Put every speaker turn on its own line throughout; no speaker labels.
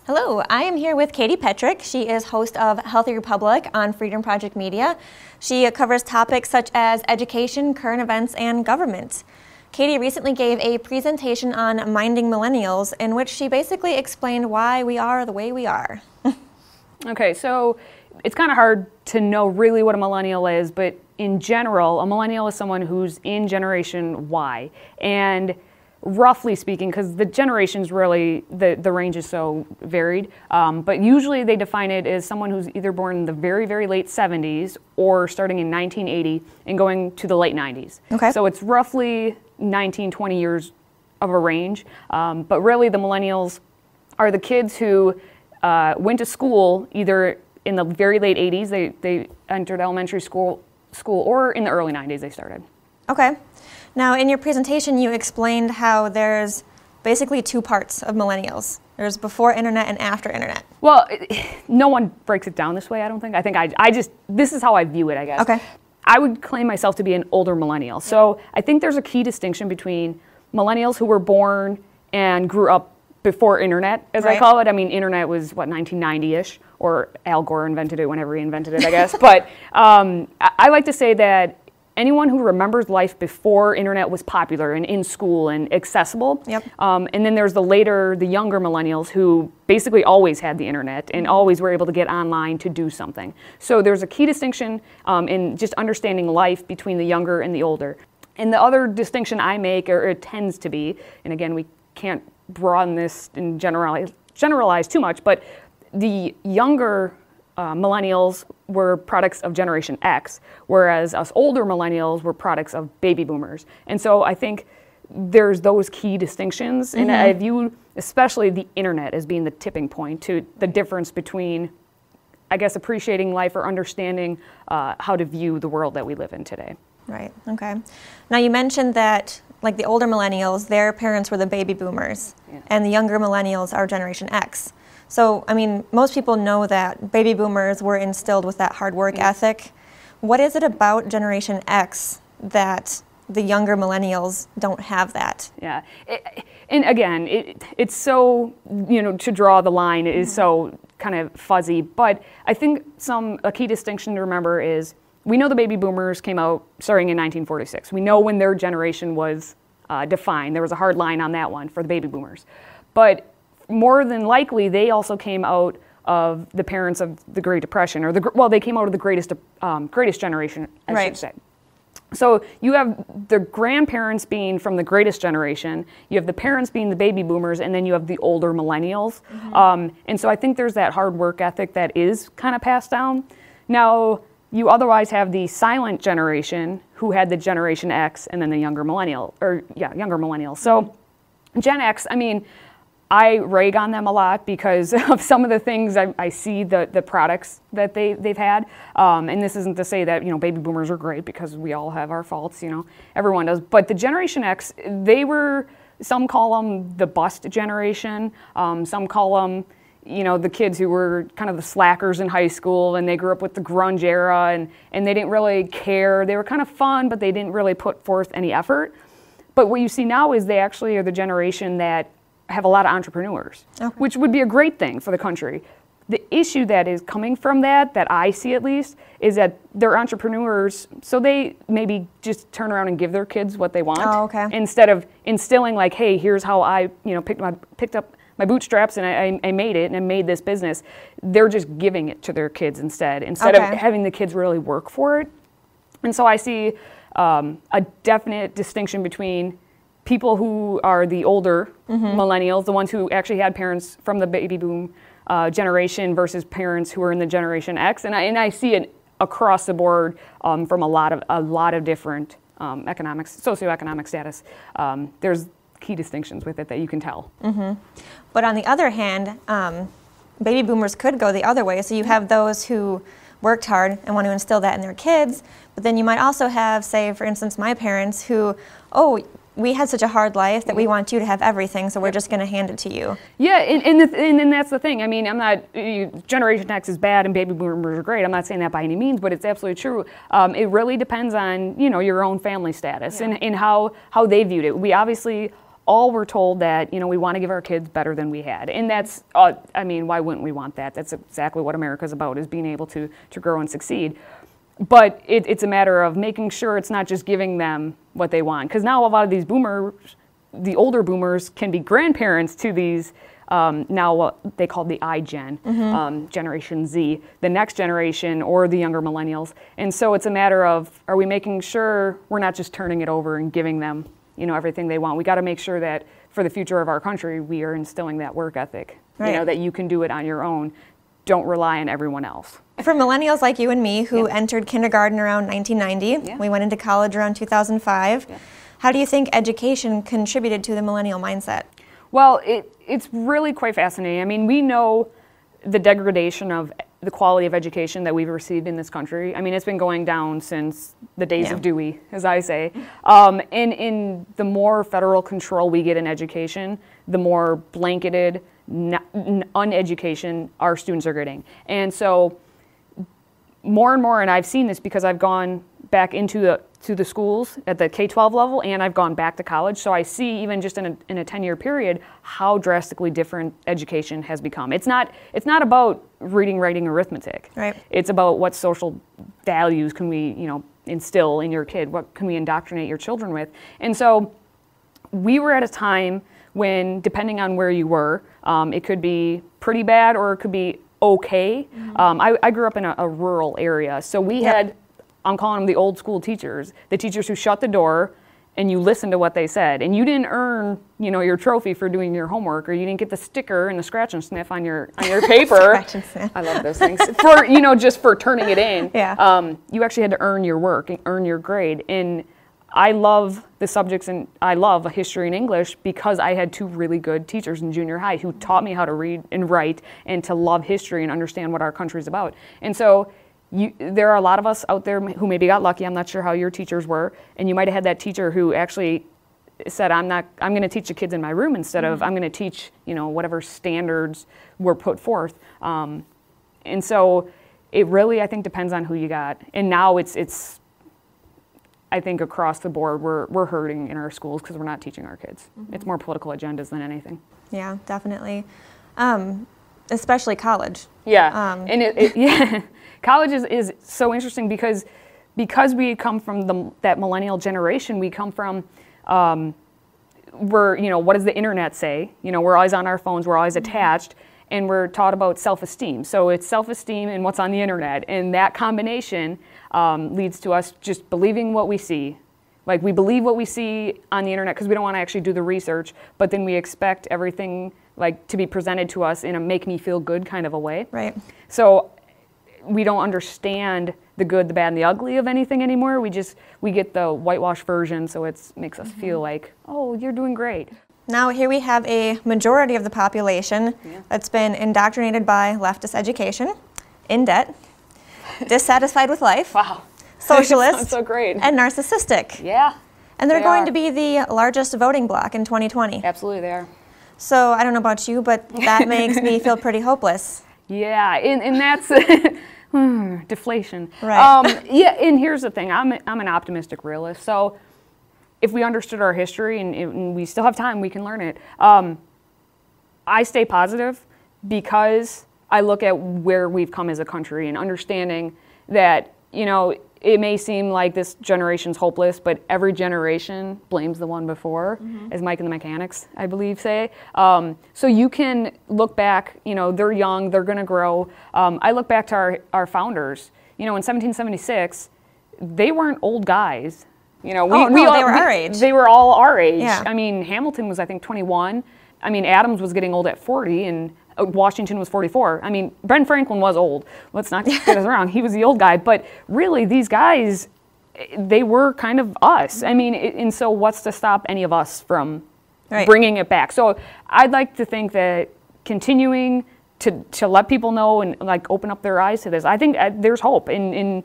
Hello, I am here with Katie Petrick. She is host of Healthy Republic on Freedom Project Media. She covers topics such as education, current events, and government. Katie recently gave a presentation on Minding Millennials in which she basically explained why we are the way we are.
Okay, so it's kind of hard to know really what a millennial is, but in general, a millennial is someone who's in Generation Y. And roughly speaking, because the generations really, the range is so varied, but usually they define it as someone who's either born in the very, very late 70s or starting in 1980 and going to the late 90s.
Okay.
So it's roughly 19, 20 years of a range, but really the millennials are the kids who went to school either in the very late 80s, they entered elementary school, or in the early 90s they started.
Okay. Now, in your presentation, you explained how there's basically two parts of millennials. There's before internet and after internet.
Well, no one breaks it down this way, I don't think. I think I just, this is how I view it, I guess.
Okay.
I would claim myself to be an older millennial. So I think there's a key distinction between millennials who were born and grew up before internet, as I call it. I mean, internet was, what, 1990-ish, or Al Gore invented it whenever he invented it, I guess. But I like to say that anyone who remembers life before internet was popular and in school and accessible.
Yep.
And then there's the younger millennials who basically always had the internet and always were able to get online to do something. So there's a key distinction in just understanding life between the younger and the older. And the other distinction I make, or it tends to be, and again, we can't broaden this and generalize too much, but the younger millennials were products of Generation X, whereas us older millennials were products of baby boomers. And so I think there's those key distinctions, and I view especially the internet as being the tipping point to the difference between, I guess, appreciating life or understanding how to view the world that we live in today.
Right, okay. Now you mentioned that like the older millennials, their parents were the baby boomers, and the younger millennials are Generation X. So, I mean, most people know that baby boomers were instilled with that hard work ethic. What is it about Generation X that the younger millennials don't have that?
Yeah, and again, it's so, to draw the line is so kind of fuzzy, but I think a key distinction to remember is we know the baby boomers came out starting in 1946. We know when their generation was defined. There was a hard line on that one for the baby boomers. But more than likely, they also came out of the parents of the Great Depression, or they came out of the greatest generation, I should say. So you have the grandparents being from the greatest generation, you have the parents being the baby boomers, and then you have the older millennials. And so I think there's that hard work ethic that is kind of passed down. Now, you otherwise have the silent generation who had the Generation X and then the younger millennials. So Gen X, I mean, I rag on them a lot because of some of the things I see the products that they've had. And this isn't to say that, baby boomers are great, because we all have our faults, everyone does. But the Generation X, some call them the bust generation. Some call them, the kids who were kind of the slackers in high school, and they grew up with the grunge era, and they didn't really care. They were kind of fun, but they didn't really put forth any effort. But what you see now is they actually are the generation that have a lot of entrepreneurs, which would be a great thing for the country. The issue that is coming from that I see at least, is that they're entrepreneurs, so they maybe just turn around and give their kids what they want, instead of instilling like, hey, here's how I picked up my bootstraps and I made it, and I made this business. They're just giving it to their kids instead of having the kids really work for it. And so I see a definite distinction between people who are the older millennials, the ones who actually had parents from the baby boom generation, versus parents who are in the Generation X, and I see it across the board from a lot of different socioeconomic status. There's key distinctions with it that you can tell.
But on the other hand, baby boomers could go the other way. So you have those who worked hard and want to instill that in their kids, but then you might also have, say, for instance, my parents who, we had such a hard life that we want you to have everything, so we're just going to hand it to you.
Yeah, and that's the thing. I mean, I'm not, Generation X is bad and baby boomers are great. I'm not saying that by any means, but it's absolutely true. It really depends on, your own family status and how they viewed it. We obviously all were told that, we want to give our kids better than we had. And that's, why wouldn't we want that? That's exactly what America's about, is being able to grow and succeed. But it's a matter of making sure it's not just giving them what they want. Because now a lot of these boomers, the older boomers, can be grandparents to these, now what they call the iGen, Generation Z, the next generation, or the younger millennials. And so it's a matter of, are we making sure we're not just turning it over and giving them, everything they want? We got to make sure that for the future of our country, we are instilling that work ethic,
right.
That you can do it on your own. Don't rely on everyone else.
For millennials like you and me, who entered kindergarten around 1990, we went into college around 2005, how do you think education contributed to the millennial mindset?
Well, it's really quite fascinating. I mean, we know the degradation of the quality of education that we've received in this country. I mean, it's been going down since the days of Dewey, as I say. And in the more federal control we get in education, the more blanketed uneducation our students are getting. And so more and more, and I've seen this because I've gone back into the schools at the K-12 level, and I've gone back to college, so I see even just in a 10-year period how drastically different education has become. It's not about reading, writing, arithmetic.
Right.
It's about what social values can we instill in your kid, what can we indoctrinate your children with. And so we were at a time when, depending on where you were, it could be pretty bad or it could be okay. I grew up in a rural area, so we had, I'm calling them the old school teachers, the teachers who shut the door and you listened to what they said, and you didn't earn, your trophy for doing your homework, or you didn't get the sticker and the scratch and sniff on your paper.
Scratch and sniff.
I love those things. For just for turning it in.
Yeah.
You actually had to earn your work and earn your grade. And I love the subjects, and I love history and English because I had two really good teachers in junior high who taught me how to read and write and to love history and understand what our country's about. And so there are a lot of us out there who maybe got lucky. I'm not sure how your teachers were, and you might have had that teacher who actually said, I'm going to teach the kids in my room instead of I'm going to teach, whatever standards were put forth. And so it really, I think, depends on who you got. And now it's I think across the board, we're hurting in our schools because we're not teaching our kids. It's more political agendas than anything.
Yeah, definitely. Especially college.
Yeah, and college is so interesting because we come from that millennial generation. We come from what does the internet say? We're always on our phones. We're always attached, and we're taught about self-esteem. So it's self-esteem and what's on the internet, and that combination leads to us just believing what we see. Like, we believe what we see on the internet because we don't want to actually do the research, but then we expect everything to be presented to us in a make me feel good kind of a way.
Right.
So we don't understand the good, the bad, and the ugly of anything anymore. We get the whitewash version, so it makes us feel like, oh, you're doing great.
Now here we have a majority of the population that's been indoctrinated by leftist education, in debt, dissatisfied with life, socialist,
sounds so great,
and narcissistic.
Yeah.
And they're going to be the largest voting bloc in 2020.
Absolutely, they are.
So I don't know about you, but that makes me feel pretty hopeless.
Yeah, and that's deflation.
Right.
And here's the thing, I'm an optimistic realist, so if we understood our history and we still have time, we can learn it. I stay positive because I look at where we've come as a country and understanding that, it may seem like this generation's hopeless, but every generation blames the one before, as Mike and the Mechanics, I believe, say. So you can look back, they're young, they're going to grow. I look back to our founders. In 1776, they weren't old guys. They were our age. They were all our age.
Yeah.
I mean, Hamilton was, I think, 21. I mean, Adams was getting old at 40, and Washington was 44. I mean, Ben Franklin was old. Let's not get us wrong. He was the old guy. But really, these guys, they were kind of us. I mean, and so what's to stop any of us from bringing it back? So I'd like to think that continuing to let people know and open up their eyes to this, I think there's hope. And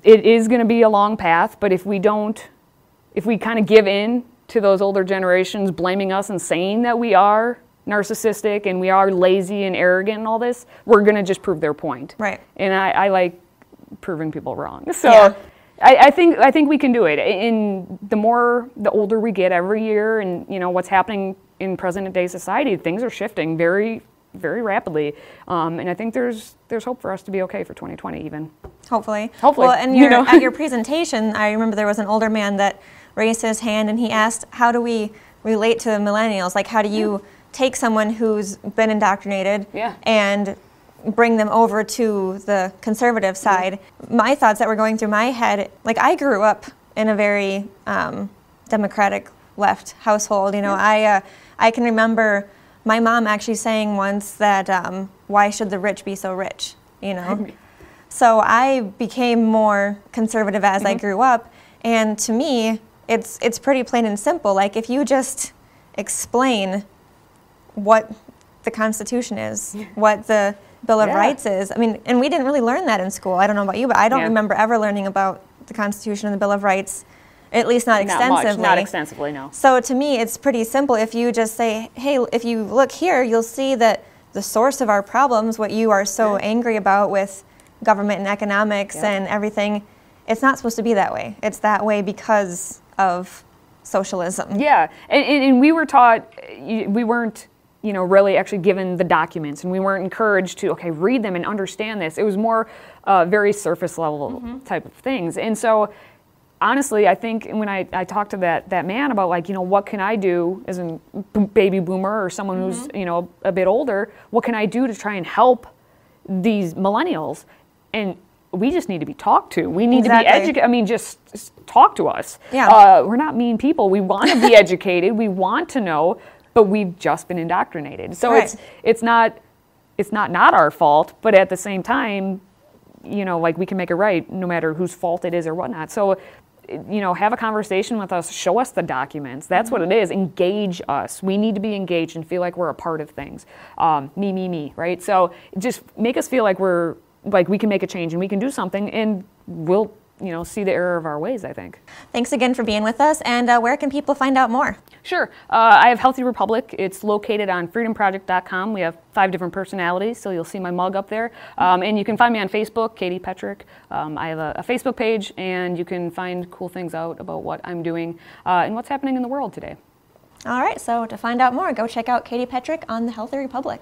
it is going to be a long path, but if we kind of give in to those older generations blaming us and saying that we are narcissistic and we are lazy and arrogant and all this, we're going to just prove their point.
Right.
And I like proving people wrong. So I think we can do it. In the older we get every year, and you know what's happening in present day society, things are shifting very, very rapidly, and I think there's hope for us to be okay for 2020 even.
Hopefully.
Hopefully.
Well, and at your presentation, I remember there was an older man that raised his hand and he asked, how do we relate to millennials? Like, how do you take someone who's been indoctrinated and bring them over to the conservative side? My thoughts that were going through my head, like I grew up in a very democratic left household. You know, I can remember my mom actually saying once that, why should the rich be so rich, you know? So I became more conservative as I grew up, and to me, it's pretty plain and simple. Like if you just explain what the Constitution is, what the Bill of Rights is. I mean, and we didn't really learn that in school. I don't know about you, but I don't remember ever learning about the Constitution and the Bill of Rights, at least not extensively.
Not extensively, no.
So to me, it's pretty simple. If you just say, hey, if you look here, you'll see that the source of our problems, what you are so angry about with government and economics and everything, it's not supposed to be that way. It's that way because of socialism.
Yeah, and we were taught, we weren't, you know, really actually given the documents, and we weren't encouraged to, okay, read them and understand this. It was more very surface level type of things. And so, honestly, I think when I talked to that man about, like, you know, what can I do as a baby boomer or someone who's, you know, a bit older, what can I do to try and help these millennials? And we just need to be talked to. We need to be educated. I mean, just talk to us. Yeah. We're not mean people. We want to be educated. We want to know, but we've just been indoctrinated. So it's not our fault, but at the same time, you know, like we can make it right no matter whose fault it is or whatnot. So, you know, have a conversation with us, show us the documents. That's what it is. Engage us. We need to be engaged and feel like we're a part of things. Me, right? So just make us feel like we can make a change and we can do something, and we'll, you know, see the error of our ways, I think.
Thanks again for being with us, and where can people find out more?
Sure. I have Healthy Republic. It's located on FreedomProject.com. We have 5 different personalities, so you'll see my mug up there. And you can find me on Facebook, Katie Petrick. I have a Facebook page, and you can find cool things out about what I'm doing and what's happening in the world today.
All right, so to find out more, go check out Katie Petrick on the Healthy Republic.